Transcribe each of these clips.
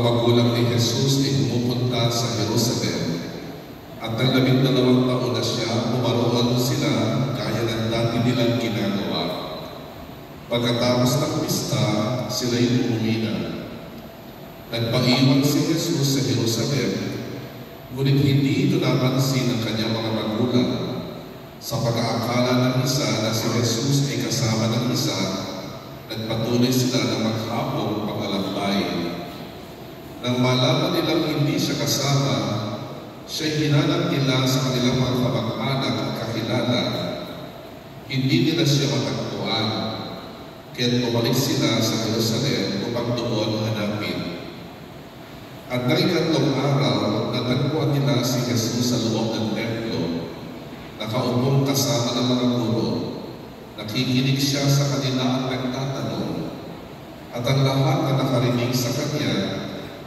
magulang ni Jesus ay pumupunta sa Jerusalem at ng 12 taon na siya, pumaroon sila gaya ng dati nilang ginagawa. Pagkatapos ng pista, sila'y umuwi na. Nagpaiwan si Jesus sa Jerusalem, ngunit hindi ito napansin ng kanyang mga magulang sa pag-aakala ng isa na si Jesus ay kasama ng isa. Nagpatuloy sila na maghapong paglalakbay. Nang malaman nilang hindi siya kasama, siya'y hinanap nila sa kanilang mga kamag-anak at kakilala. Hindi nila siya matagpuan, kaya't bumalik sila sa Jerusalem upang doon hanapin. At ng ikatlong araw, natagpuan nila si Jesus sa loob ng templo, nakaupong kasama ng mga guro. Nakikinig siya sa kanila at nagtatanong, at ang lahat na nakarinig sa kanya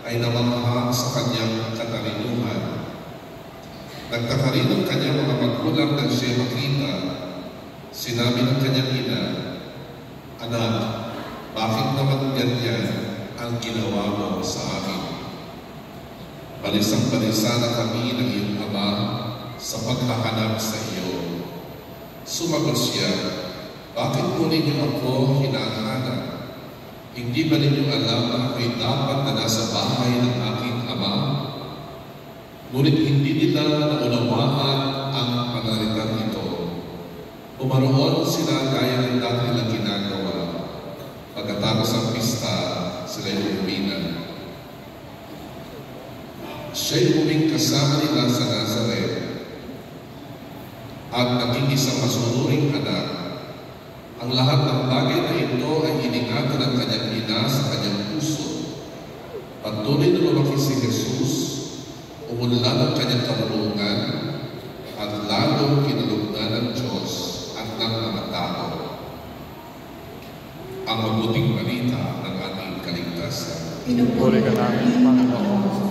ay namangha sa kanyang katalinuhan. Nagtaka rin ang kanyang mga magulang nang siya makita. Sinabi ng kanyang ina, "Anak, bakit naman ganyan ang ginawa mo sa amin? Balisang-balisa na kami ng iyong ama sa paghahanap sa iyo." Sumagot siya, "Bakit po ninyo ako hinahanap? Hindi ba ninyo alam na ako'y dapat na nasa bahay ng aking ama?" Ngunit hindi nila naunawaan ang panaritan ito. Pumaroon sila gaya ng dati nilang ginagawa. Pagkatapos ang pista, sila'y umuwi na. Siya'y uming kasama nila sa Nazaret at naging isang masunuring anak. Ang lahat ng bagay na ito ay iningatan ng kanyang ina sa kanyang puso. Patuloy na lumaki si Jesus, umunlad ang kanyang karunungan, at lalong kinalugdan ng Diyos at ng mga tao. Ang mabuting balita ng ating kaligtasan. Pinupuri ka namin, Panginoon.